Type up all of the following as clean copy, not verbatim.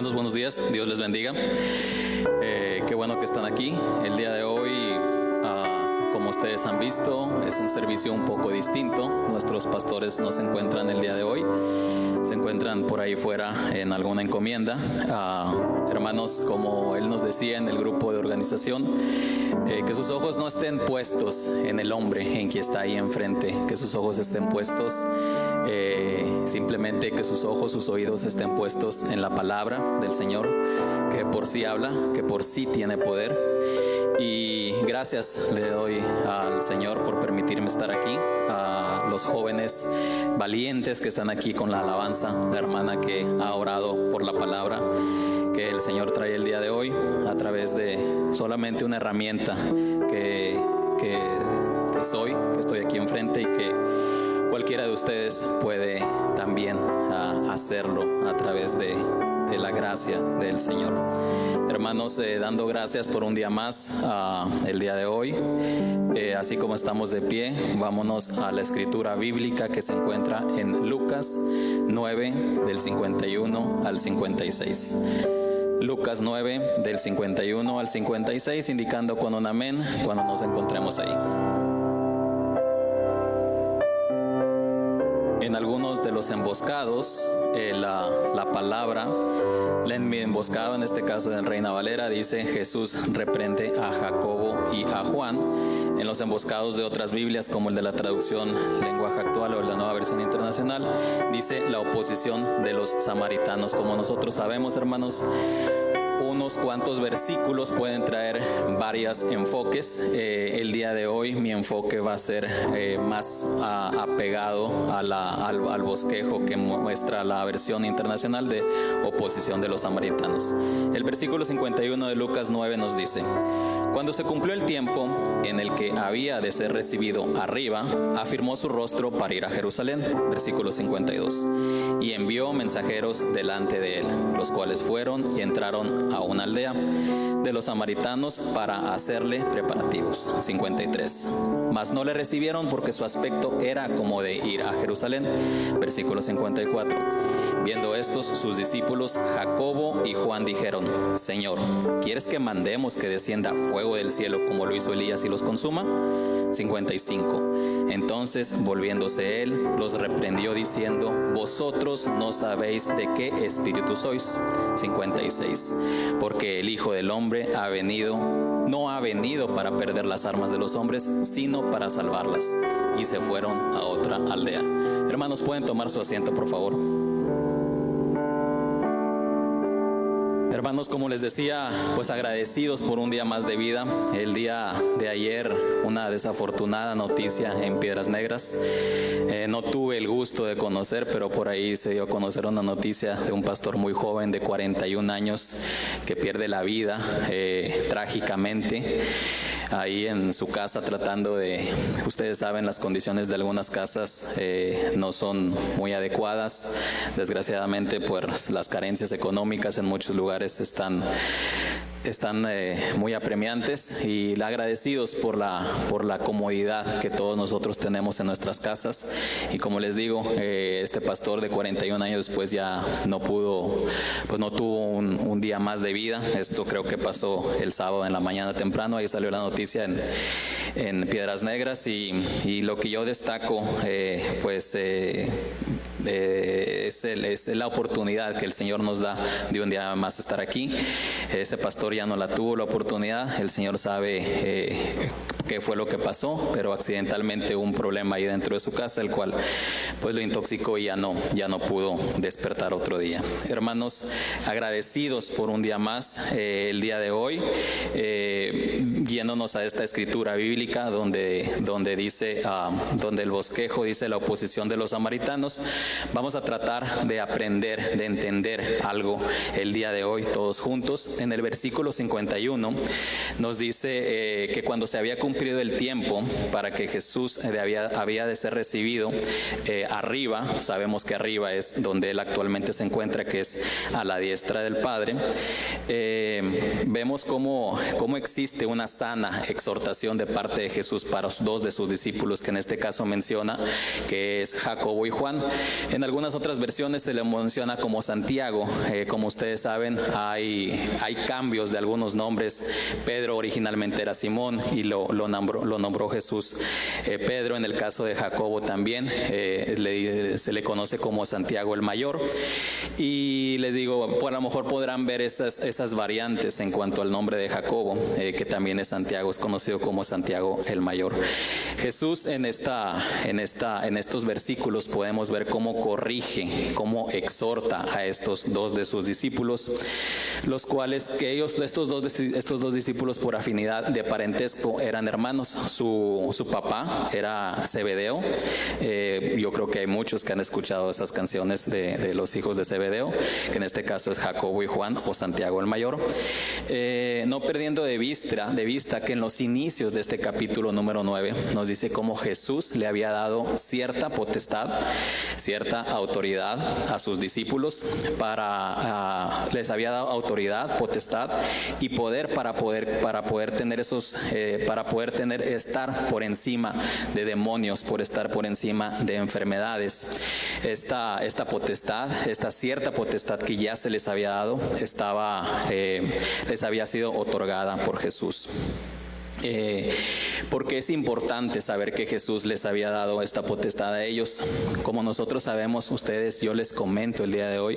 Hermanos, buenos días, Dios les bendiga. Qué bueno que están aquí. El día de hoy, como ustedes han visto, es un servicio un poco distinto. Nuestros pastores no se encuentran el día de hoy, se encuentran por ahí fuera en alguna encomienda. Hermanos, como él nos decía en el grupo de organización, que sus ojos no estén puestos en el hombre en quien está ahí enfrente, que sus ojos estén puestos simplemente que sus ojos, sus oídos estén puestos en la palabra del Señor, que por sí habla, que por sí tiene poder. Y gracias le doy al Señor por permitirme estar aquí, a los jóvenes valientes que están aquí con la alabanza, la hermana que ha orado por la palabra que el Señor trae el día de hoy a través de solamente una herramienta que estoy aquí enfrente, y que cualquiera de ustedes puede también hacerlo a través de la gracia del Señor. Hermanos, dando gracias por un día más, el día de hoy, así como estamos de pie, vámonos a la escritura bíblica que se encuentra en Lucas 9 del 51 al 56. Lucas 9 del 51 al 56, indicando con un amén cuando nos encontremos ahí. En algunos de los emboscados, la palabra, la emboscada en este caso de Reina Valera, dice: Jesús reprende a Jacobo y a Juan. En los emboscados de otras Biblias, como el de la traducción lenguaje actual o la nueva versión internacional, dice la oposición de los samaritanos. Como nosotros sabemos, hermanos, unos cuantos versículos pueden traer varios enfoques. El día de hoy mi enfoque va a ser más apegado al bosquejo que muestra la versión internacional de oposición de los samaritanos. El versículo 51 de Lucas 9 nos dice: cuando se cumplió el tiempo en el que había de ser recibido arriba, afirmó su rostro para ir a Jerusalén. Versículo 52. Y envió mensajeros delante de él, los cuales fueron y entraron a una aldea de los samaritanos para hacerle preparativos. 53. Mas no le recibieron porque su aspecto era como de ir a Jerusalén. Versículo 54. Viendo estos, sus discípulos Jacobo y Juan dijeron: Señor, ¿quieres que mandemos que descienda fuego del cielo como lo hizo Elías y los consuma? 55. Entonces, volviéndose él, los reprendió diciendo: vosotros no sabéis de qué espíritu sois. 56. Porque el Hijo del Hombre no ha venido para perder las almas de los hombres, sino para salvarlas. Y se fueron a otra aldea. Hermanos, ¿pueden tomar su asiento, por favor? Hermanos, como les decía, pues agradecidos por un día más de vida. El día de ayer, una desafortunada noticia en Piedras Negras. No tuve el gusto de conocer, pero por ahí se dio a conocer una noticia de un pastor muy joven de 41 años que pierde la vida trágicamente ahí en su casa, tratando de, ustedes saben, las condiciones de algunas casas no son muy adecuadas. Desgraciadamente, pues las carencias económicas en muchos lugares están muy apremiantes, y agradecidos por la comodidad que todos nosotros tenemos en nuestras casas. Y como les digo, este pastor de 41 años después ya no tuvo un día más de vida. Esto creo que pasó el sábado en la mañana temprano. Ahí salió la noticia en Piedras Negras, y lo que yo destaco es la oportunidad que el Señor nos da de un día más estar aquí. Ese pastor ya no la tuvo la oportunidad. El Señor sabe qué fue lo que pasó, pero accidentalmente hubo un problema ahí dentro de su casa, el cual pues lo intoxicó y ya no pudo despertar otro día. Hermanos, agradecidos por un día más, el día de hoy, guiándonos a esta escritura bíblica donde dice, donde el bosquejo dice la oposición de los samaritanos. Vamos a tratar de aprender, de entender algo el día de hoy todos juntos. En el versículo 51 nos dice que cuando se había cumplido el tiempo para que Jesús había de ser recibido arriba, sabemos que arriba es donde él actualmente se encuentra, que es a la diestra del Padre. Vemos cómo existe una sana exhortación de parte de Jesús para dos de sus discípulos, que en este caso menciona que es Jacobo y Juan. En algunas otras versiones se le menciona como Santiago. Como ustedes saben, hay cambios de algunos nombres. Pedro originalmente era Simón y lo nombró Jesús Pedro. En el caso de Jacobo también se le conoce como Santiago el Mayor. Y les digo, a lo mejor podrán ver esas variantes en cuanto al nombre de Jacobo, que también es Santiago, es conocido como Santiago el Mayor. Jesús en estos versículos podemos ver cómo corrige, cómo exhorta a estos dos de sus discípulos, los cuales estos dos discípulos por afinidad de parentesco eran hermanos. Su papá era Zebedeo. Yo creo que hay muchos que han escuchado esas canciones de los hijos de Zebedeo, que en este caso es Jacobo y Juan, o Santiago el Mayor. No perdiendo de vista que en los inicios de este capítulo número 9 nos dice cómo Jesús le había dado cierta potestad, cierta autoridad a sus discípulos, les había dado autoridad, potestad y poder para poder tener estar por encima de demonios, por estar por encima de enfermedades. Esta potestad, esta cierta potestad que ya se les había dado, les había sido otorgada por Jesús. Porque es importante saber que Jesús les había dado esta potestad a ellos. Como nosotros sabemos, yo les comento el día de hoy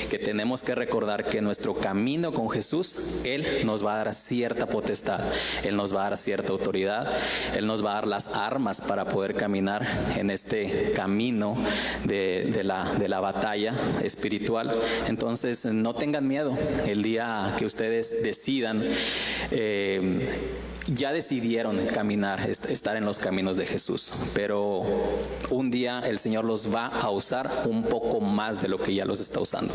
que tenemos que recordar que nuestro camino con Jesús, Él nos va a dar cierta potestad, Él nos va a dar cierta autoridad, Él nos va a dar las armas para poder caminar en este camino de la batalla espiritual. Entonces no tengan miedo el día que ustedes decidan, ya decidieron caminar, estar en los caminos de Jesús, pero un día el Señor los va a usar un poco más de lo que ya los está usando.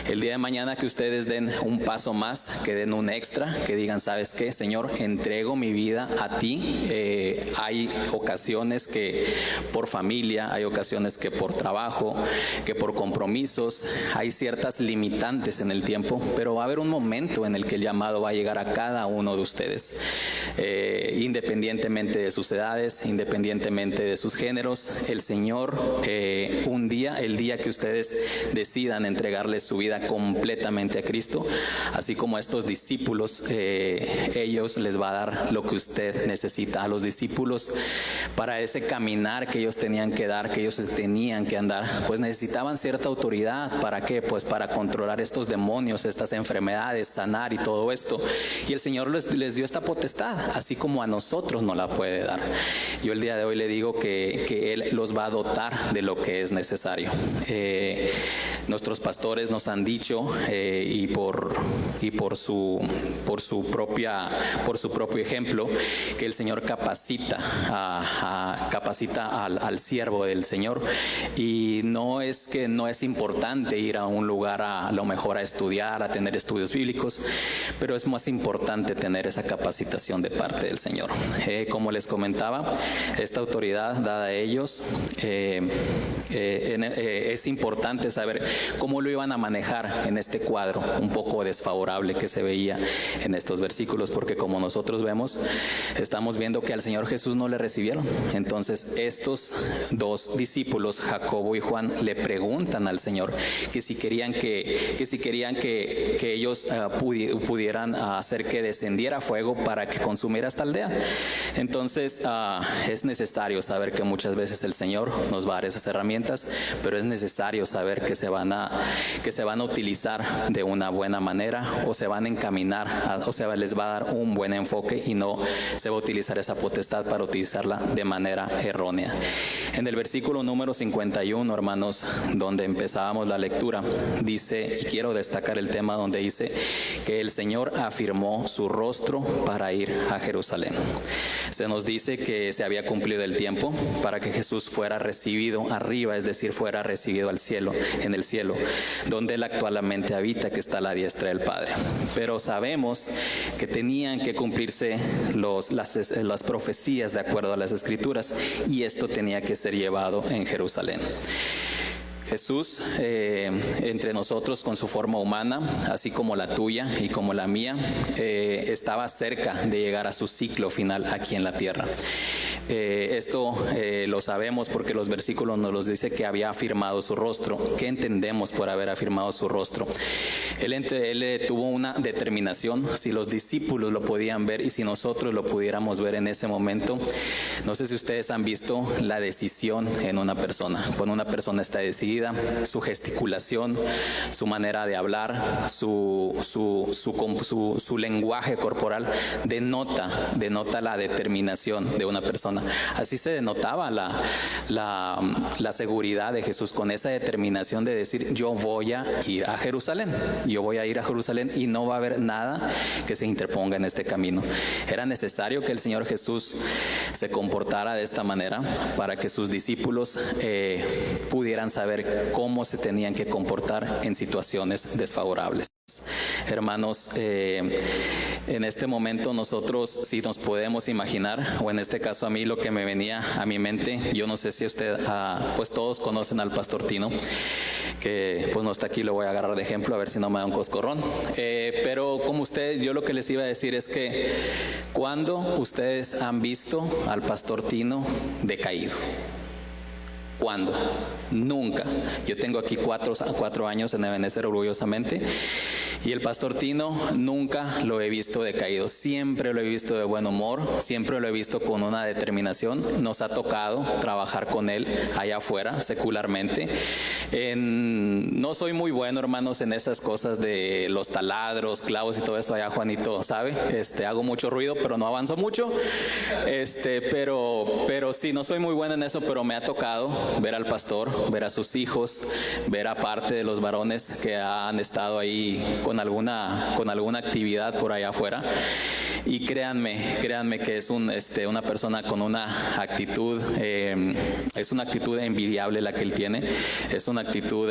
El día de mañana que ustedes den un paso más, que den un extra, que digan, ¿sabes qué, Señor? Entrego mi vida a ti. Hay ocasiones que por familia, hay ocasiones que por trabajo, que por compromisos, hay ciertas limitantes en el tiempo, pero va a haber un momento en el que el llamado va a llegar a cada uno de ustedes. Independientemente de sus edades, independientemente de sus géneros, el Señor el día que ustedes decidan entregarle su vida completamente a Cristo, así como a estos discípulos, ellos les va a dar lo que usted necesita. A los discípulos, para ese caminar que ellos tenían que dar, que ellos tenían que andar, pues necesitaban cierta autoridad. ¿Para qué? Pues para controlar estos demonios, estas enfermedades, sanar y todo esto. Y el Señor les dio esta potestad, así como a nosotros nos la puede dar. Yo el día de hoy le digo que Él los va a dotar de lo que es necesario. Nuestros pastores nos han dicho, y por su propio ejemplo, que el Señor capacita al siervo del Señor, y no es que no es importante ir a un lugar a lo mejor a estudiar, a tener estudios bíblicos, pero es más importante tener esa capacitación de parte del Señor. Como les comentaba, esta autoridad dada a ellos, es importante saber cómo lo iban a manejar en este cuadro un poco desfavorable que se veía en estos versículos, porque como nosotros vemos, estamos viendo que al Señor Jesús no le recibieron. Entonces estos dos discípulos, Jacobo y Juan, le preguntan al Señor que si querían que ellos pudieran hacer que descendiera fuego para que consumiera esta aldea. Entonces es necesario saber que muchas veces el Señor nos va a dar esas herramientas, pero es necesario saber que se van a utilizar de una buena manera, o se van a encaminar, o sea, les va a dar un buen enfoque, y no se va a utilizar esa potestad para utilizarla de manera errónea. En el versículo número 51, hermanos, donde empezábamos la lectura, dice, y quiero destacar el tema donde dice que el Señor afirmó su rostro para ir a Jerusalén. Se nos dice que se había cumplido el tiempo para que Jesús fuera recibido arriba, es decir, fuera recibido al cielo, en el cielo, donde Él actualmente habita, que está a la diestra del Padre. Pero sabemos que tenían que cumplirse las profecías de acuerdo a las Escrituras, y esto tenía que ser llevado en Jerusalén. Jesús entre nosotros con su forma humana, así como la tuya y como la mía, estaba cerca de llegar a su ciclo final aquí en la tierra. Esto lo sabemos porque los versículos nos los dice que había afirmado su rostro. ¿Qué entendemos por haber afirmado su rostro? Él tuvo una determinación. Si los discípulos lo podían ver y si nosotros lo pudiéramos ver en ese momento, no sé si ustedes han visto la decisión en una persona. Cuando una persona está decidida, su gesticulación, su manera de hablar, su lenguaje corporal denota la determinación de una persona. Así se denotaba la seguridad de Jesús, con esa determinación de decir: yo voy a ir a Jerusalén, yo voy a ir a Jerusalén y no va a haber nada que se interponga en este camino. Era necesario que el Señor Jesús se comportara de esta manera para que sus discípulos pudieran saber cómo se tenían que comportar en situaciones desfavorables. Hermanos, en este momento nosotros, si nos podemos imaginar, o en este caso a mí lo que me venía a mi mente, yo no sé si usted, pues todos conocen al pastor Tino, que pues no está aquí, lo voy a agarrar de ejemplo a ver si no me da un coscorrón, pero como ustedes, yo lo que les iba a decir es que ¿cuándo ustedes han visto al pastor Tino decaído? ¿Cuándo? Nunca. Yo tengo aquí 4 años en Ebenezer orgullosamente, y el pastor Tino nunca lo he visto decaído. Siempre lo he visto de buen humor, siempre lo he visto con una determinación. Nos ha tocado trabajar con él allá afuera, secularmente. No soy muy bueno, hermanos, en esas cosas de los taladros, clavos y todo eso. Allá Juanito sabe, hago mucho ruido, pero no avanzo mucho. Pero sí, no soy muy bueno en eso, pero me ha tocado ver al pastor, ver a sus hijos, ver a parte de los varones que han estado ahí con alguna actividad por allá afuera. Y créanme que es una persona con una actitud, es una actitud envidiable la que él tiene. Es una actitud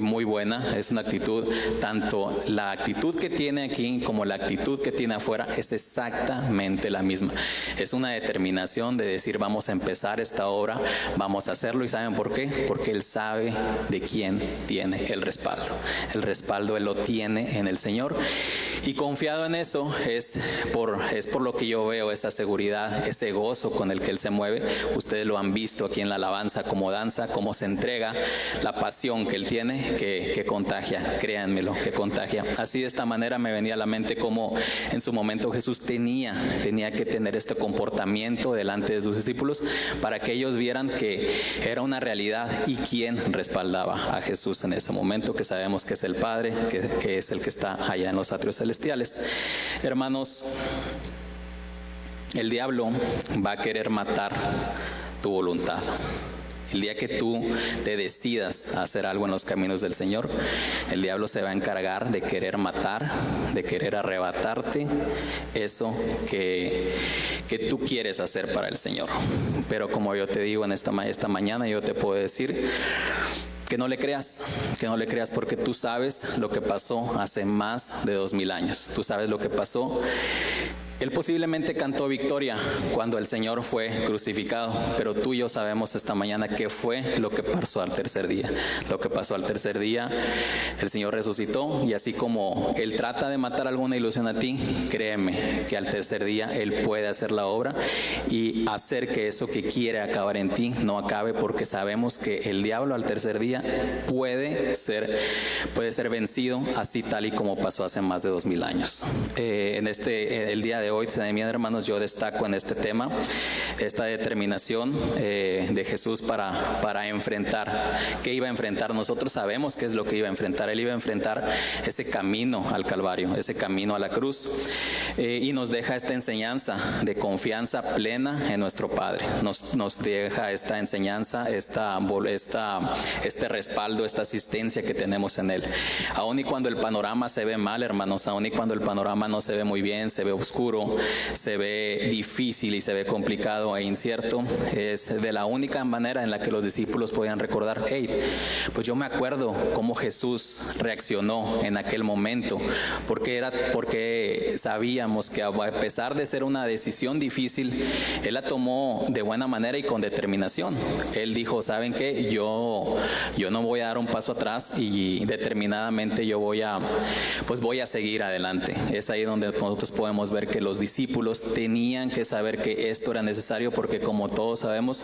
muy buena, es una actitud, tanto la actitud que tiene aquí como la actitud que tiene afuera es exactamente la misma. Es una determinación de decir: vamos a empezar esta obra, vamos a hacerlo. ¿Y saben por qué? Porque él sabe de quién tiene el respaldo. El respaldo él lo tiene en el Señor, y confiado en eso es por lo que yo veo esa seguridad, ese gozo con el que él se mueve. Ustedes lo han visto aquí en la alabanza, cómo danza, cómo se entrega, la pasión que él tiene, que contagia, créanmelo, que contagia. Así, de esta manera me venía a la mente cómo en su momento Jesús tenía que tener este comportamiento delante de sus discípulos para que ellos vieran que era una realidad y quién respaldaba a Jesús en ese momento, que sabemos que es el Padre, que es el que está allá en los atrios celestiales. Hermanos, el diablo va a querer matar tu voluntad. El día que tú te decidas a hacer algo en los caminos del Señor, el diablo se va a encargar de querer matar, de querer arrebatarte eso que tú quieres hacer para el Señor. Pero como yo te digo en esta mañana, yo te puedo decir que no le creas, porque tú sabes lo que pasó hace más de 2000 años. Tú sabes lo que pasó. Él posiblemente cantó victoria cuando el Señor fue crucificado, pero tú y yo sabemos esta mañana qué fue lo que pasó al tercer día. Lo que pasó al tercer día, el Señor resucitó, y así como Él trata de matar alguna ilusión a ti, créeme que al tercer día Él puede hacer la obra y hacer que eso que quiere acabar en ti no acabe, porque sabemos que el diablo al tercer día puede ser vencido, así tal y como pasó hace más de 2000 años. El día de hoy, hermanos, yo destaco en este tema esta determinación de Jesús para enfrentar. ¿Qué iba a enfrentar? Nosotros sabemos qué es lo que iba a enfrentar. Él iba a enfrentar ese camino al Calvario, ese camino a la cruz, y nos deja esta enseñanza de confianza plena en nuestro Padre. Nos deja esta enseñanza, este respaldo, esta asistencia que tenemos en Él. Aun y cuando el panorama se ve mal, hermanos, aun y cuando el panorama no se ve muy bien, se ve oscuro, futuro se ve difícil y se ve complicado e incierto, es de la única manera en la que los discípulos podían recordar, hey, pues yo me acuerdo cómo Jesús reaccionó en aquel momento, porque sabíamos que a pesar de ser una decisión difícil, Él la tomó de buena manera y con determinación. Él dijo, ¿saben qué? Yo no voy a dar un paso atrás y determinadamente yo voy a seguir adelante. Es ahí donde nosotros podemos ver que los discípulos tenían que saber que esto era necesario, porque como todos sabemos,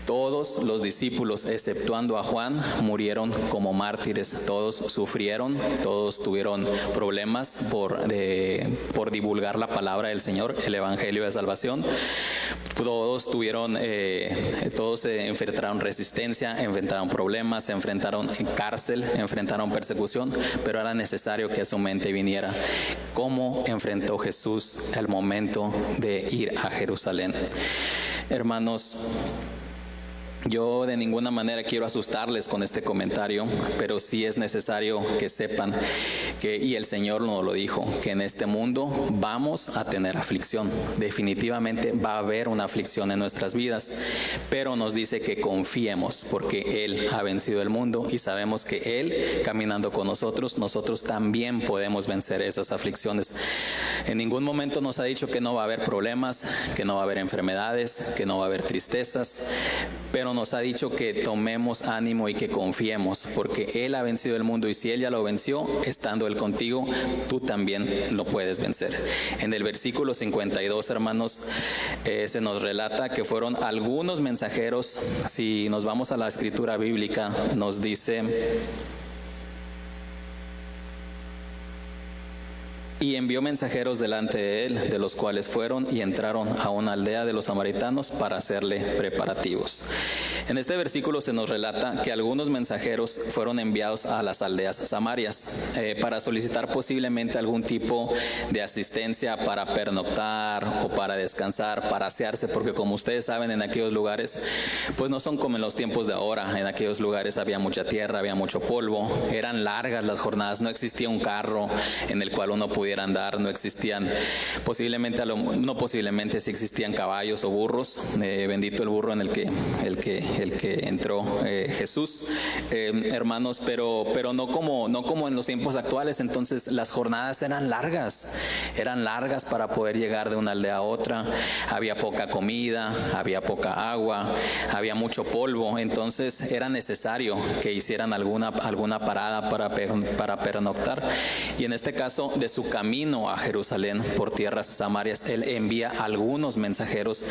todos los discípulos, exceptuando a Juan, murieron como mártires. Todos sufrieron, todos tuvieron problemas por divulgar la palabra del Señor, el Evangelio de salvación. Todos enfrentaron resistencia, enfrentaron problemas, se enfrentaron en cárcel, enfrentaron persecución, pero era necesario que a su mente viniera cómo enfrentó Jesús el momento de ir a Jerusalén. Hermanos, yo de ninguna manera quiero asustarles con este comentario, pero sí es necesario que sepan y el Señor nos lo dijo, que en este mundo vamos a tener aflicción. Definitivamente va a haber una aflicción en nuestras vidas, pero nos dice que confiemos, porque Él ha vencido el mundo y sabemos que Él, caminando con nosotros también podemos vencer esas aflicciones. En ningún momento nos ha dicho que no va a haber problemas, que no va a haber enfermedades, que no va a haber tristezas, pero nos ha dicho que tomemos ánimo y que confiemos, porque Él ha vencido el mundo, y si Él ya lo venció, estando Él contigo, tú también lo puedes vencer. En el versículo 52, hermanos, se nos relata que fueron algunos mensajeros. Si nos vamos a la escritura bíblica, nos dice: y envió mensajeros delante de él, de los cuales fueron y entraron a una aldea de los samaritanos para hacerle preparativos. En este versículo se nos relata que algunos mensajeros fueron enviados a las aldeas samarias para solicitar posiblemente algún tipo de asistencia para pernoctar o para descansar, para asearse, porque como ustedes saben, en aquellos lugares pues no son como en los tiempos de ahora. En aquellos lugares había mucha tierra, había mucho polvo, eran largas las jornadas, no existía un carro en el cual uno pudiera andar, no existían, sí existían caballos o burros, bendito el burro en el que entró Jesús, hermanos, pero no como en los tiempos actuales. Entonces las jornadas eran largas para poder llegar de una aldea a otra. Había poca comida, había poca agua, había mucho polvo. Entonces era necesario que hicieran alguna parada para pernoctar. Y en este caso, de su camino a Jerusalén por tierras samarias, Él envía a algunos mensajeros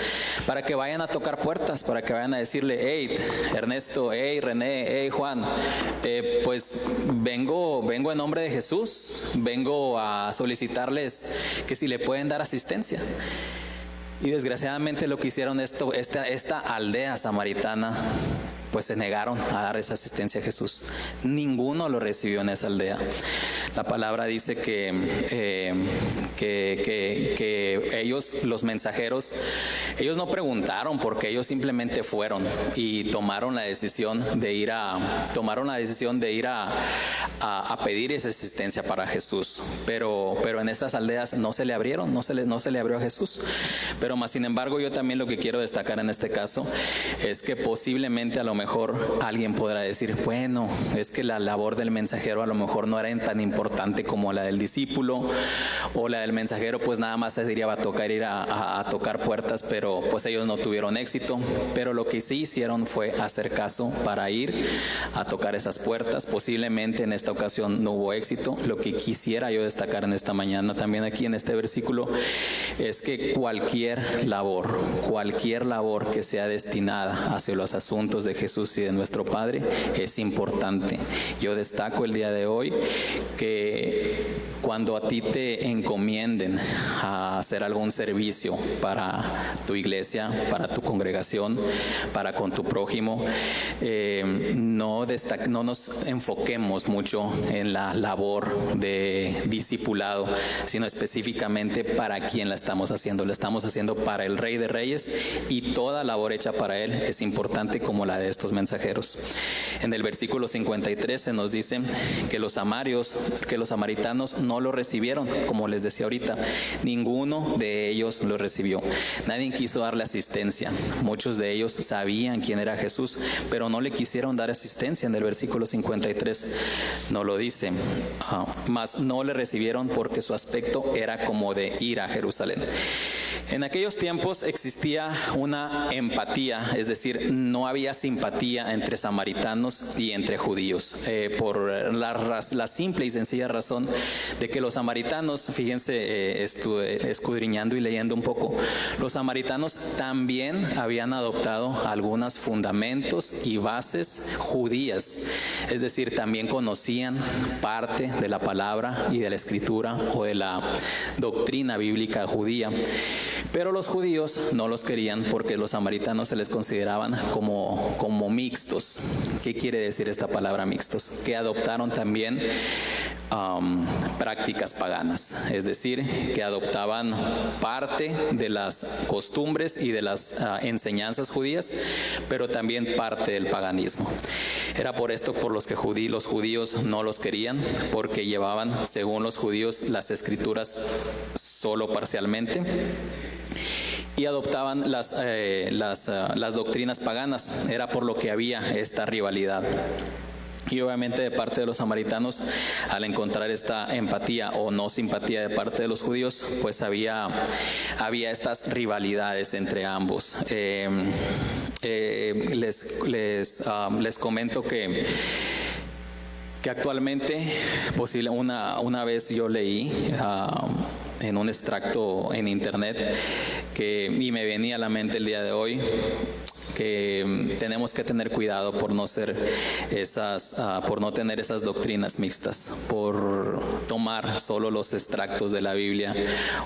para que vayan a tocar puertas, para que vayan a decirle: hey Ernesto, hey René, hey Juan, pues vengo en nombre de Jesús, vengo a solicitarles que si le pueden dar asistencia. Y desgraciadamente lo que hicieron esta aldea samaritana, pues se negaron a dar esa asistencia a Jesús. Ninguno lo recibió en esa aldea. La palabra dice que ellos, los mensajeros, ellos no preguntaron, porque ellos simplemente fueron y tomaron la decisión de ir a pedir esa asistencia para Jesús. Pero en estas aldeas no se le abrieron, no se le abrió a Jesús. Pero más sin embargo, yo también lo que quiero destacar en este caso es que posiblemente a lo mejor alguien podrá decir: bueno, es que la labor del mensajero a lo mejor no era tan importante como la del discípulo, o la del mensajero pues nada más se diría va a tocar ir a tocar puertas, pero pues ellos no tuvieron éxito. Pero lo que sí hicieron fue hacer caso para ir a tocar esas puertas. Posiblemente en esta ocasión no hubo éxito. Lo que quisiera yo destacar en esta mañana también aquí en este versículo es que cualquier labor que sea destinada hacia los asuntos de Jesús y de nuestro Padre es importante. Yo destaco el día de hoy que cuando a ti te encomienden a hacer algún servicio para tu iglesia, para tu congregación, para con tu prójimo, no nos enfoquemos mucho en la labor de discipulado, sino específicamente para quién la estamos haciendo. La estamos haciendo para el Rey de Reyes, y toda labor hecha para Él es importante, como la de estos mensajeros. En el versículo 53 se nos dice que los samaritanos no lo recibieron, como les decía ahorita. Ninguno de ellos lo recibió. Nadie quiso darle asistencia. Muchos de ellos sabían quién era Jesús, pero no le quisieron dar asistencia. En el versículo 53 no lo dice. Mas no le recibieron porque su aspecto era como de ir a Jerusalén. En aquellos tiempos existía una empatía, es decir, no había simpatía entre samaritanos y entre judíos, por la simple y sencilla razón de que los samaritanos, fíjense, escudriñando y leyendo un poco, los samaritanos también habían adoptado algunos fundamentos y bases judías, es decir, también conocían parte de la palabra y de la escritura o de la doctrina bíblica judía. Pero los judíos no los querían porque los samaritanos se les consideraban como mixtos. ¿Qué quiere decir esta palabra mixtos? Que adoptaron también prácticas paganas, es decir, que adoptaban parte de las costumbres y de las enseñanzas judías, pero también parte del paganismo. Era por esto por los que los judíos no los querían, porque llevaban, según los judíos, las escrituras solo parcialmente y adoptaban las doctrinas paganas. Era por lo que había esta rivalidad. Y obviamente de parte de los samaritanos, al encontrar esta empatía o no simpatía de parte de los judíos, pues había estas rivalidades entre ambos. Les comento que actualmente, una vez yo leí en un extracto en internet y me venía a la mente el día de hoy que tenemos que tener cuidado por no tener esas doctrinas mixtas, por tomar solo los extractos de la Biblia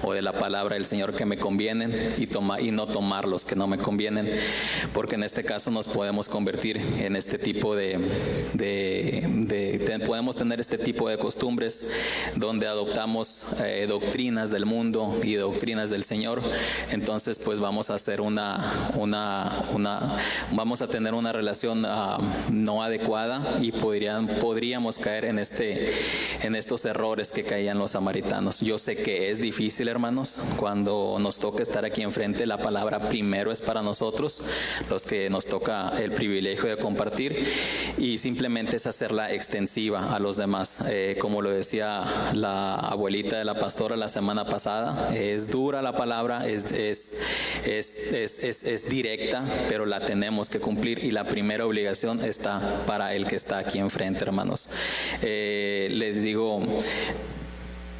o de la palabra del Señor que me convienen y no tomar los que no me convienen, porque en este caso nos podemos convertir en este tipo podemos tener este tipo de costumbres donde adoptamos doctrinas del mundo y doctrinas del Señor. Entonces pues vamos a hacer vamos a tener una relación no adecuada y podríamos caer en estos errores que caían los samaritanos. Yo sé que es difícil, hermanos, cuando nos toca estar aquí enfrente. La palabra primero es para nosotros, los que nos toca el privilegio de compartir, y simplemente es hacerla extensiva a los demás. Como lo decía la abuelita de la pastora la semana pasada, es dura la palabra, es directa, pero la tenemos que cumplir, y la primera obligación está para el que está aquí enfrente, hermanos. Les digo,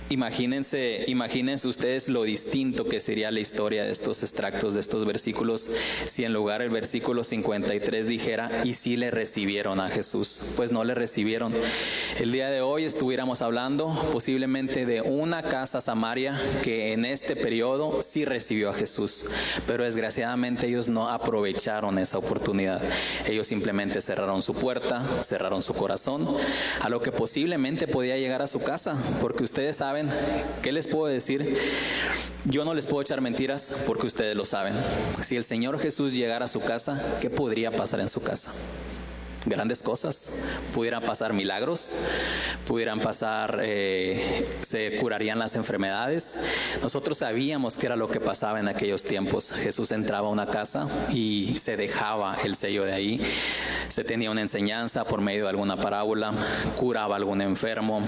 imagínense ustedes lo distinto que sería la historia de estos extractos, de estos versículos, si en lugar del versículo 53 dijera: y si le recibieron a Jesús. Pues no le recibieron. El día de hoy estuviéramos hablando posiblemente de una casa Samaria que en este periodo sí recibió a Jesús, pero desgraciadamente ellos no aprovecharon esa oportunidad. Ellos simplemente cerraron su puerta, cerraron su corazón a lo que posiblemente podía llegar a su casa, porque ustedes saben. ¿Qué les puedo decir? Yo no les puedo echar mentiras porque ustedes lo saben. Si el Señor Jesús llegara a su casa, ¿qué podría pasar en su casa? Grandes cosas. Pudieran pasar milagros, pudieran pasar, se curarían las enfermedades. Nosotros sabíamos qué era lo que pasaba en aquellos tiempos. Jesús entraba a una casa y se dejaba el sello de ahí. Se tenía una enseñanza por medio de alguna parábola, curaba a algún enfermo,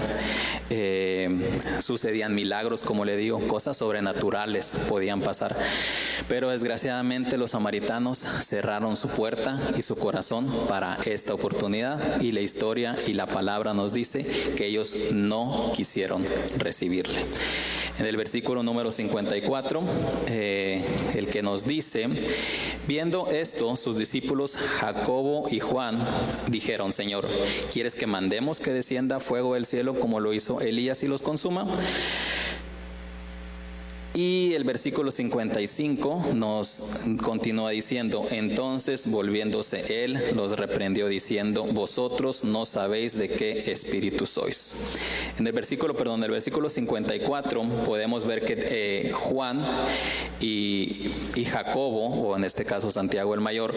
sucedían milagros, como le digo, cosas sobrenaturales podían pasar. Pero desgraciadamente los samaritanos cerraron su puerta y su corazón para esta oportunidad, y la historia y la palabra nos dice que ellos no quisieron recibirle. En el versículo número 54, el que nos dice: viendo esto, sus discípulos Jacobo y Juan dijeron: Señor, ¿quieres que mandemos que descienda fuego del cielo como lo hizo Elías y los consuma? Y el versículo 55 nos continúa diciendo: entonces volviéndose él los reprendió diciendo: vosotros no sabéis de qué espíritu sois. En el versículo 54 podemos ver que Juan y Jacobo, o en este caso Santiago el mayor,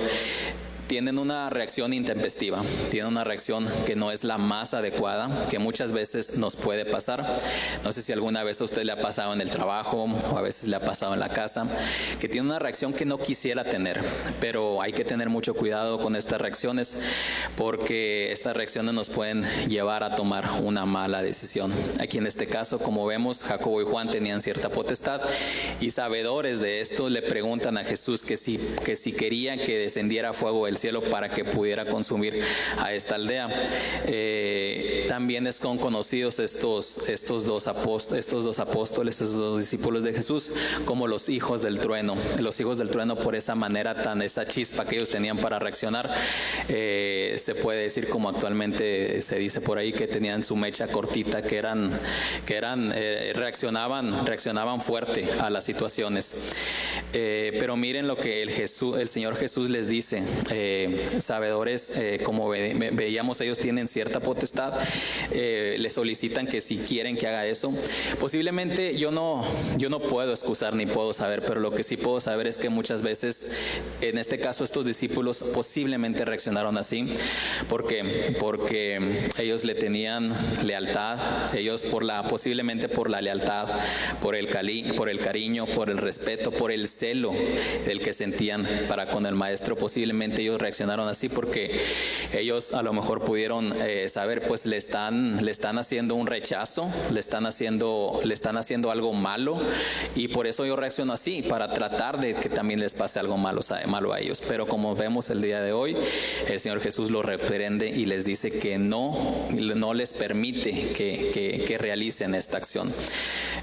tienen una reacción intempestiva, tienen una reacción que no es la más adecuada, que muchas veces nos puede pasar. No sé si alguna vez a usted le ha pasado en el trabajo o a veces le ha pasado en la casa, que tiene una reacción que no quisiera tener, pero hay que tener mucho cuidado con estas reacciones, porque estas reacciones nos pueden llevar a tomar una mala decisión. Aquí en este caso, como vemos, Jacobo y Juan tenían cierta potestad y sabedores de esto le preguntan a Jesús que si quería que descendiera fuego del cielo para que pudiera consumir a esta aldea. También son conocidos estos dos apóstoles, estos dos discípulos de Jesús, como los hijos del trueno. Los hijos del trueno, por esa manera, esa chispa que ellos tenían para reaccionar, se puede decir, como actualmente se dice por ahí, que tenían su mecha cortita, que reaccionaban fuerte a las situaciones. Pero miren lo que el Señor Jesús les dice. Sabedores, como veíamos, ellos tienen cierta potestad, le solicitan que si quieren que haga eso. Posiblemente yo no puedo excusar ni puedo saber, pero lo que sí puedo saber es que muchas veces, en este caso, estos discípulos posiblemente reaccionaron así porque ellos le tenían lealtad, ellos posiblemente por la lealtad, por el cariño, por el respeto, por el celo del que sentían para con el maestro. Posiblemente ellos reaccionaron así porque ellos a lo mejor pudieron saber, pues le están haciendo un rechazo, le están haciendo algo malo, y por eso yo reacciono así, para tratar de que también les pase algo malo a ellos. Pero como vemos el día de hoy, el Señor Jesús los reprende y les dice que no les permite que realicen esta acción.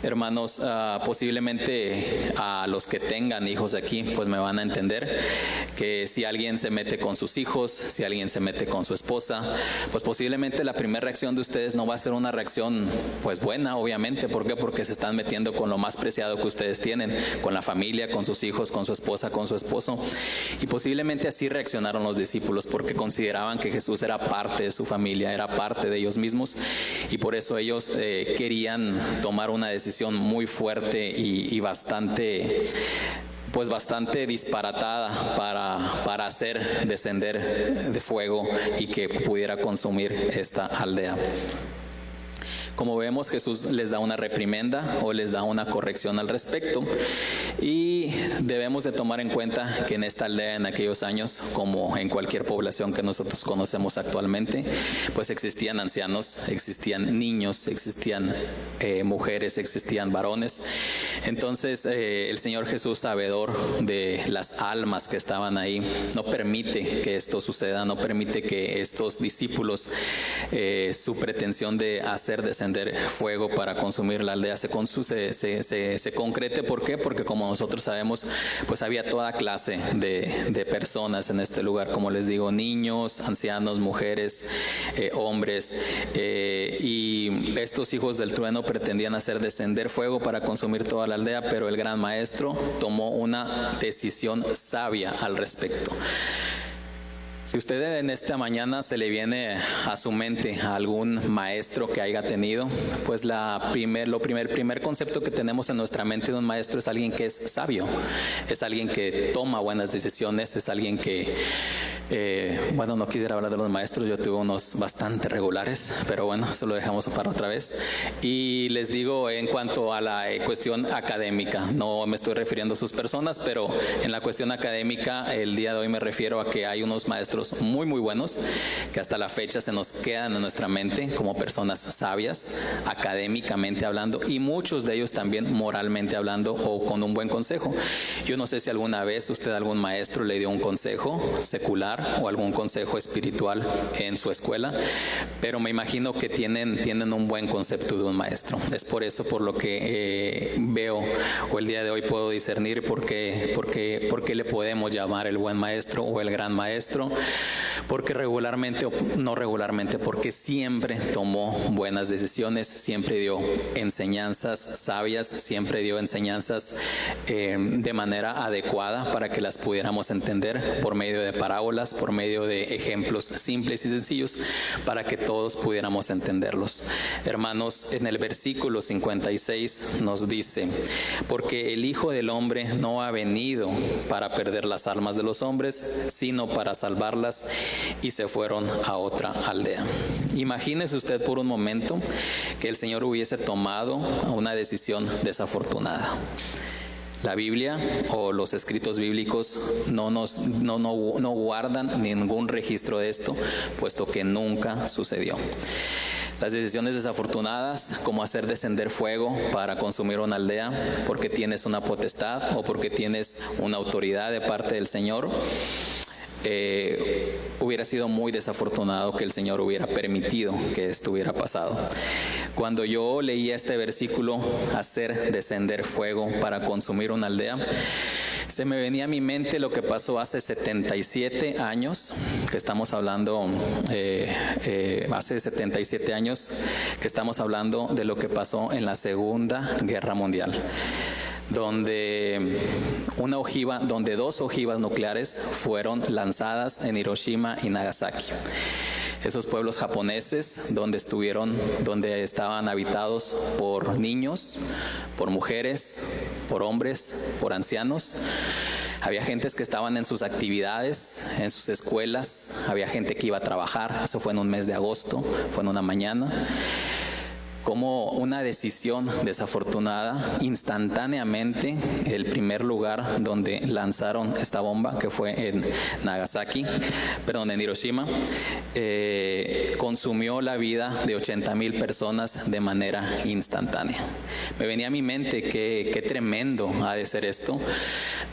Hermanos, posiblemente a los que tengan hijos aquí, pues me van a entender que si alguien se mete con sus hijos, si alguien se mete con su esposa, pues posiblemente la primera reacción de ustedes no va a ser una reacción pues buena, obviamente. ¿Por qué? Porque se están metiendo con lo más preciado que ustedes tienen, con la familia, con sus hijos, con su esposa, con su esposo. Y posiblemente así reaccionaron los discípulos, porque consideraban que Jesús era parte de su familia, era parte de ellos mismos, y por eso ellos querían tomar una decisión muy fuerte y bastante disparatada para hacer descender de fuego y que pudiera consumir esta aldea. Como vemos, Jesús les da una reprimenda o les da una corrección al respecto, y debemos de tomar en cuenta que en esta aldea, en aquellos años, como en cualquier población que nosotros conocemos actualmente, pues existían ancianos, existían niños, existían mujeres, existían varones. Entonces el Señor Jesús, sabedor de las almas que estaban ahí, no permite que esto suceda, no permite que estos discípulos, su pretensión de hacer descender fuego para consumir la aldea se concrete. ¿Por qué? Porque, como nosotros sabemos, pues había toda clase de personas en este lugar, como les digo, niños, ancianos, mujeres, hombres, y estos hijos del trueno pretendían hacer descender fuego para consumir toda la aldea, pero el gran maestro tomó una decisión sabia al respecto. Si usted en esta mañana se le viene a su mente a algún maestro que haya tenido, pues el primer concepto que tenemos en nuestra mente de un maestro es alguien que es sabio, es alguien que toma buenas decisiones, es alguien que, no quisiera hablar de los maestros, yo tuve unos bastante regulares, pero bueno, eso lo dejamos para otra vez. Y les digo, en cuanto a la cuestión académica, no me estoy refiriendo a sus personas, pero en la cuestión académica, el día de hoy me refiero a que hay unos maestros muy buenos que hasta la fecha se nos quedan en nuestra mente como personas sabias, académicamente hablando, y muchos de ellos también moralmente hablando, o con un buen consejo. Yo no sé si alguna vez usted a algún maestro le dio un consejo secular o algún consejo espiritual en su escuela, pero me imagino que tienen un buen concepto de un maestro. Es por eso por lo que veo, o el día de hoy puedo discernir por qué le podemos llamar el buen maestro o el gran maestro. Porque regularmente, o no regularmente, porque siempre tomó buenas decisiones, siempre dio enseñanzas sabias, siempre dio enseñanzas de manera adecuada para que las pudiéramos entender por medio de parábolas, metáforas, por medio de ejemplos simples y sencillos para que todos pudiéramos entenderlos. Hermanos, en el versículo 56 nos dice: porque el Hijo del Hombre no ha venido para perder las almas de los hombres, sino para salvarlas, y se fueron a otra aldea. Imagínese usted por un momento que el Señor hubiese tomado una decisión desafortunada. La Biblia o los escritos bíblicos no guardan ningún registro de esto, puesto que nunca sucedió. Las decisiones desafortunadas, como hacer descender fuego para consumir una aldea porque tienes una potestad o porque tienes una autoridad de parte del Señor, hubiera sido muy desafortunado que el Señor hubiera permitido que esto hubiera pasado. Cuando yo leía este versículo, hacer descender fuego para consumir una aldea, se me venía a mi mente lo que pasó hace 77 años, que estamos hablando, hace 77 años, que estamos hablando de lo que pasó en la Segunda Guerra Mundial, donde dos ojivas nucleares fueron lanzadas en Hiroshima y Nagasaki. Esos pueblos japoneses donde estaban habitados por niños, por mujeres, por hombres, por ancianos. Había gentes que estaban en sus actividades, en sus escuelas, había gente que iba a trabajar. Eso fue en un mes de agosto, fue en una mañana. Como una decisión desafortunada, instantáneamente el primer lugar donde lanzaron esta bomba, que fue en en Hiroshima, consumió la vida de 80,000 personas de manera instantánea. Me venía a mi mente qué tremendo ha de ser esto,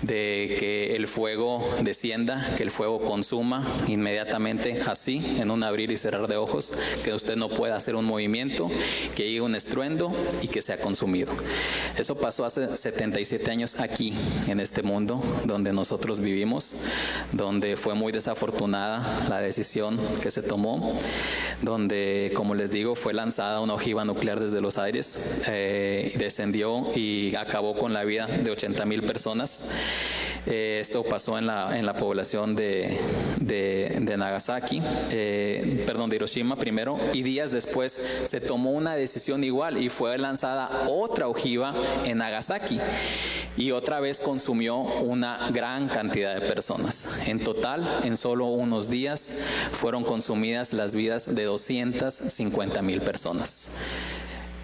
de que el fuego descienda, que el fuego consuma inmediatamente, así, en un abrir y cerrar de ojos, que usted no pueda hacer un movimiento, que llegue un estruendo y que sea consumido. Eso pasó hace 77 años aquí, en este mundo donde nosotros vivimos, donde fue muy desafortunada la decisión que se tomó, donde, como les digo, fue lanzada una ojiva nuclear desde los aires, descendió y acabó con la vida de 80,000 personas. Esto pasó en la población de Hiroshima primero, y días después se tomó una decisión igual y fue lanzada otra ojiva en Nagasaki, y otra vez consumió una gran cantidad de personas. En total, en solo unos días fueron consumidas las vidas de 250,000 personas.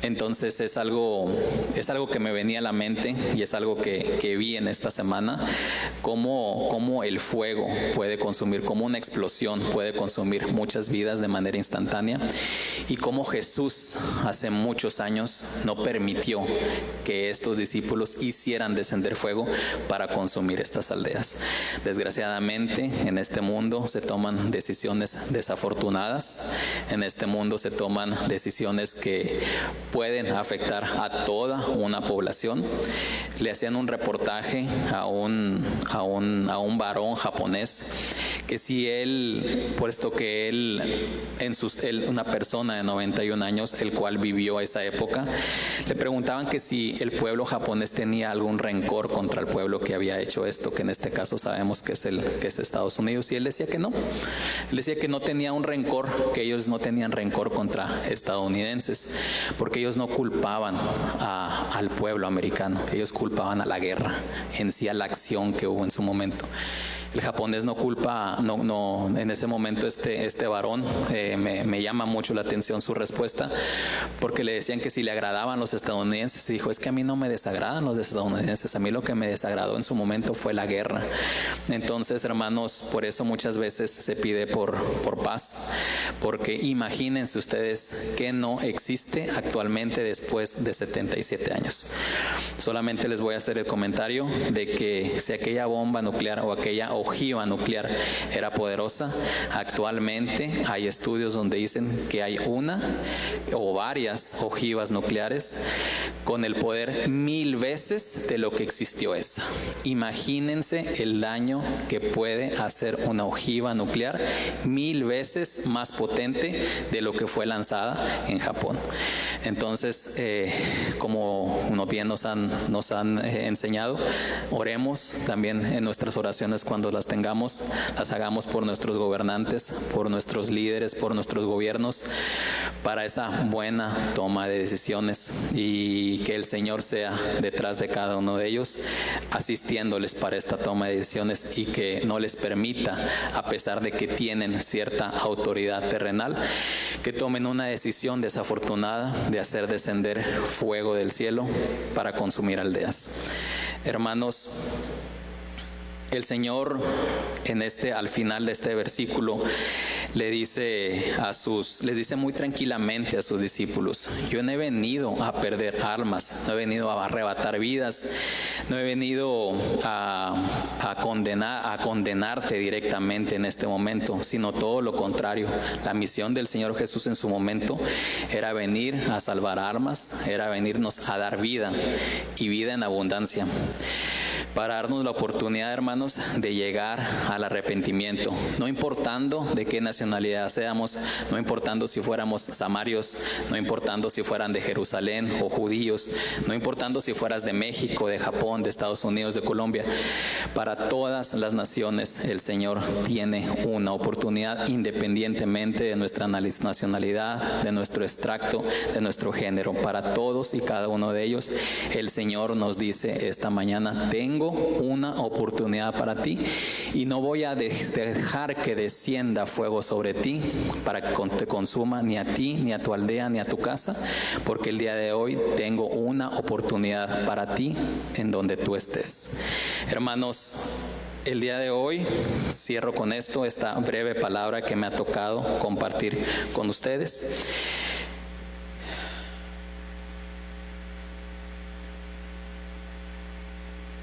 Entonces es algo que me venía a la mente, y es algo que vi en esta semana, cómo el fuego puede consumir, como una explosión puede consumir muchas vidas de manera instantánea, y cómo Jesús hace muchos años no permitió que estos discípulos hicieran descender fuego para consumir estas aldeas. Desgraciadamente, en este mundo se toman decisiones desafortunadas, en este mundo se toman decisiones que pueden afectar a toda una población. Le hacían un reportaje a un varón japonés, que si él, puesto que una persona de 91 años, el cual vivió esa época, le preguntaban que si el pueblo japonés tenía algún rencor contra el pueblo que había hecho esto, que en este caso sabemos que es Estados Unidos, y él decía que no. Él decía que no tenía un rencor, que ellos no tenían rencor contra estadounidenses, porque ellos no culpaban al pueblo americano, ellos culpaban a la guerra en sí, a la acción que hubo en su momento. El japonés no culpa, en ese momento este varón, me llama mucho la atención su respuesta, porque le decían que si le agradaban los estadounidenses, y dijo: es que a mí no me desagradan los estadounidenses, a mí lo que me desagradó en su momento fue la guerra. Entonces, hermanos, por eso muchas veces se pide por paz, porque imagínense ustedes que no existe actualmente después de 77 años. Solamente les voy a hacer el comentario de que si aquella bomba nuclear o aquella ojiva nuclear era poderosa, actualmente hay estudios donde dicen que hay una o varias ojivas nucleares con el poder 1000 veces de lo que existió esta. Imagínense el daño que puede hacer una ojiva nuclear 1000 veces más potente de lo que fue lanzada en Japón. Entonces, como unos bien nos han enseñado, oremos también en nuestras oraciones cuando las tengamos, las hagamos por nuestros gobernantes, por nuestros líderes, por nuestros gobiernos, para esa buena toma de decisiones, y que el Señor sea detrás de cada uno de ellos, asistiéndoles para esta toma de decisiones, y que no les permita, a pesar de que tienen cierta autoridad terrenal, que tomen una decisión desafortunada de hacer descender fuego del cielo para consumir aldeas. Hermanos, el Señor al final de este versículo les dice muy tranquilamente a sus discípulos: yo no he venido a perder almas, no he venido a arrebatar vidas, no he venido a condenarte directamente en este momento, sino todo lo contrario. La misión del Señor Jesús en su momento era venir a salvar almas, era venirnos a dar vida, y vida en abundancia, para darnos la oportunidad, hermanos, de llegar al arrepentimiento, no importando de qué nacionalidad seamos, no importando si fuéramos samarios, no importando si fueran de Jerusalén o judíos, no importando si fueras de México, de Japón, de Estados Unidos, de Colombia. Para todas las naciones el Señor tiene una oportunidad, independientemente de nuestra nacionalidad, de nuestro extracto, de nuestro género. Para todos y cada uno de ellos el Señor nos dice esta mañana: tengo una oportunidad para ti, y no voy a dejar que descienda fuego sobre ti para que te consuma, ni a ti, ni a tu aldea, ni a tu casa, porque el día de hoy tengo una oportunidad para ti en donde tú estés. Hermanos, el día de hoy cierro con esta breve palabra que me ha tocado compartir con ustedes.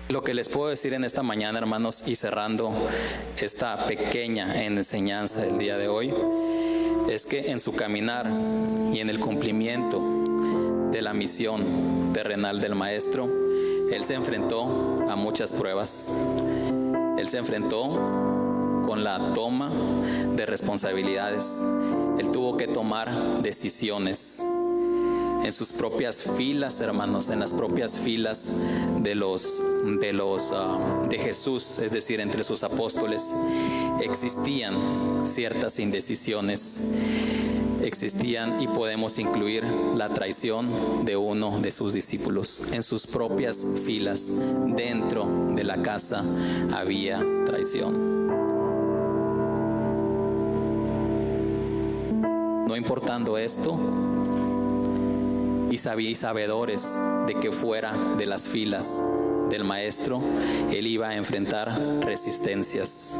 Lo que les puedo decir en esta mañana, hermanos, y cerrando esta pequeña enseñanza del día de hoy, es que en su caminar y en el cumplimiento de la misión terrenal del Maestro, Él se enfrentó a muchas pruebas. Él se enfrentó con la toma de responsabilidades. Él tuvo que tomar decisiones en sus propias filas, hermanos, en las propias filas de Jesús, es decir, entre sus apóstoles, existían ciertas indecisiones, existían, y podemos incluir la traición de uno de sus discípulos. En sus propias filas, dentro de la casa, había traición. No importando esto, y sabedores de que fuera de las filas del Maestro, Él iba a enfrentar resistencias,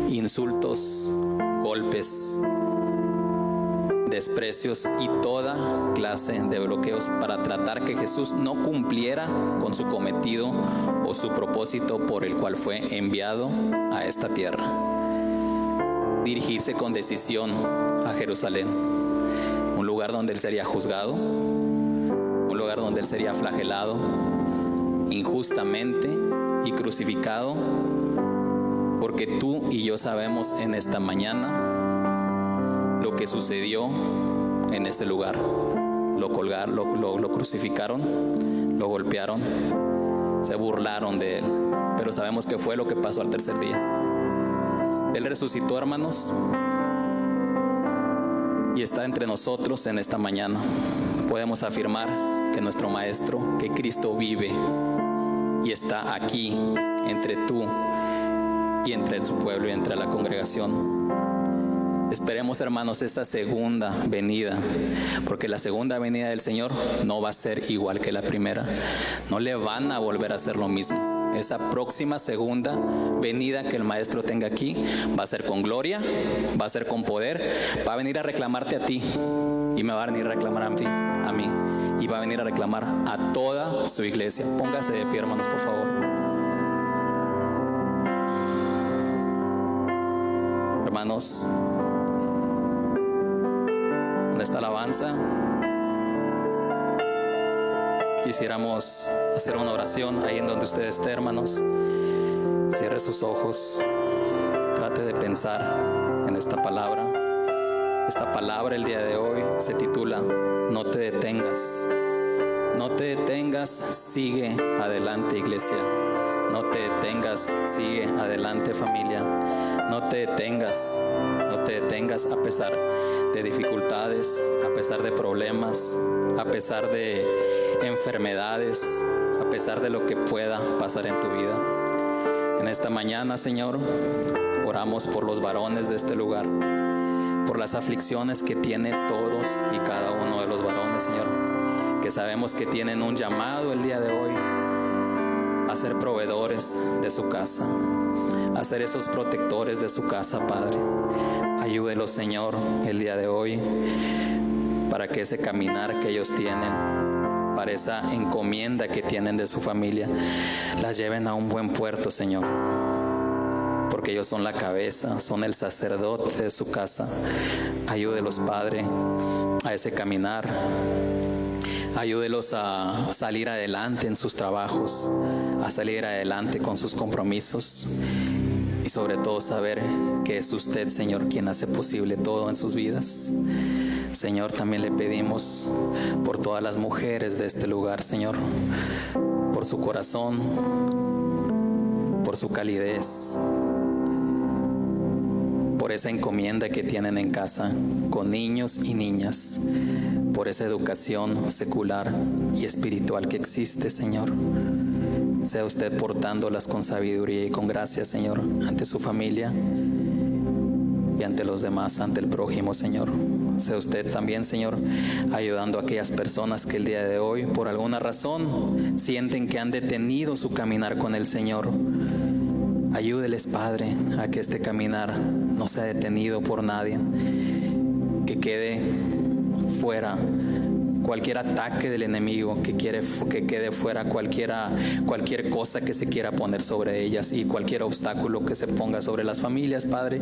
insultos, golpes, desprecios y toda clase de bloqueos para tratar que Jesús no cumpliera con su cometido o su propósito por el cual fue enviado a esta tierra. Dirigirse con decisión a Jerusalén, un lugar donde Él sería juzgado, un lugar donde Él sería flagelado injustamente y crucificado, porque tú y yo sabemos en esta mañana lo que sucedió en ese lugar. Lo colgaron, lo crucificaron, lo golpearon, se burlaron de Él, pero sabemos que fue lo que pasó al tercer día. Él resucitó, hermanos, y está entre nosotros en esta mañana. Podemos afirmar que nuestro Maestro, que Cristo vive y está aquí entre tú y entre su pueblo y entre la congregación. Esperemos, hermanos, esa segunda venida, porque la segunda venida del Señor no va a ser igual que la primera. No le van a volver a hacer lo mismo. Esa próxima segunda venida que el Maestro tenga aquí va a ser con gloria, va a ser con poder, va a venir a reclamarte a ti, y me va a venir a reclamar a mí, y va a venir a reclamar a toda su iglesia. Póngase de pie, hermanos, por favor. Hermanos, con esta alabanza quisiéramos hacer una oración ahí en donde usted esté, hermanos. Cierre sus ojos, trate de pensar en esta palabra. Esta palabra el día de hoy se titula No te detengas. No te detengas, sigue adelante, iglesia. No te detengas, sigue adelante, familia. No te detengas a pesar de dificultades, a pesar de problemas, a pesar de enfermedades, a pesar de lo que pueda pasar en tu vida. En esta mañana, Señor, oramos por los varones de este lugar, por las aflicciones que tiene todos y cada uno de los varones, Señor, que sabemos que tienen un llamado el día de hoy a ser proveedores de su casa, a ser esos protectores de su casa, Padre. Ayúdelos, Señor, el día de hoy, para que ese caminar que ellos tienen, para esa encomienda que tienen de su familia, la lleven a un buen puerto, Señor, porque ellos son la cabeza, son el sacerdote de su casa. Ayúdelos, Padre, a ese caminar. Ayúdelos a salir adelante en sus trabajos, a salir adelante con sus compromisos y sobre todo saber que es usted, Señor, quien hace posible todo en sus vidas. Señor, también le pedimos por todas las mujeres de este lugar, Señor, por su corazón, por su calidez, por esa encomienda que tienen en casa con niños y niñas, por esa educación secular y espiritual que existe, Señor. Sea usted portándolas con sabiduría y con gracia, Señor, ante su familia y ante los demás, ante el prójimo, Señor. Sea usted también, Señor, ayudando a aquellas personas que el día de hoy, por alguna razón, sienten que han detenido su caminar con el Señor. Ayúdeles, Padre, a que este caminar no sea detenido por nadie, que quede fuera cualquier ataque del enemigo, que quede fuera cualquier cosa que se quiera poner sobre ellas y cualquier obstáculo que se ponga sobre las familias, Padre,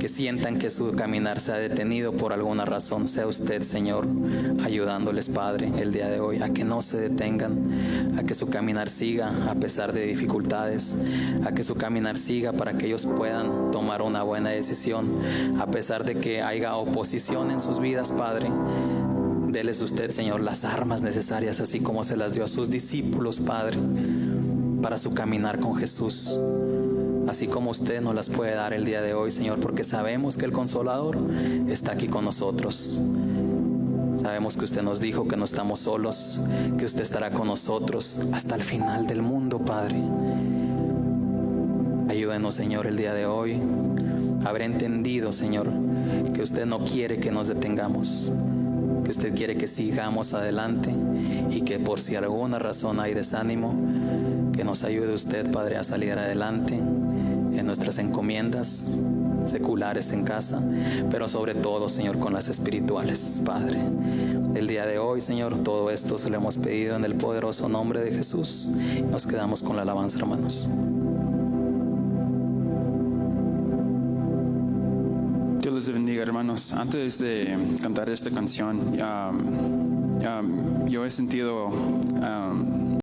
que sientan que su caminar se ha detenido por alguna razón. Sea usted, Señor, ayudándoles, Padre, el día de hoy a que no se detengan, a que su caminar siga a pesar de dificultades, a que su caminar siga para que ellos puedan tomar una buena decisión a pesar de que haya oposición en sus vidas, Padre. Déles usted, Señor, las armas necesarias, así como se las dio a sus discípulos, Padre, para su caminar con Jesús. Así como usted nos las puede dar el día de hoy, Señor, porque sabemos que el Consolador está aquí con nosotros. Sabemos que usted nos dijo que no estamos solos, que usted estará con nosotros hasta el final del mundo, Padre. Ayúdenos, Señor, el día de hoy a haber entendido, Señor, que usted no quiere que nos detengamos, que usted quiere que sigamos adelante y que por si alguna razón hay desánimo, que nos ayude usted, Padre, a salir adelante en nuestras encomiendas seculares en casa, pero sobre todo, Señor, con las espirituales, Padre. El día de hoy, Señor, todo esto se lo hemos pedido en el poderoso nombre de Jesús. Nos quedamos con la alabanza, hermanos. Dios les bendiga, hermanos. Antes de cantar esta canción, yo he sentido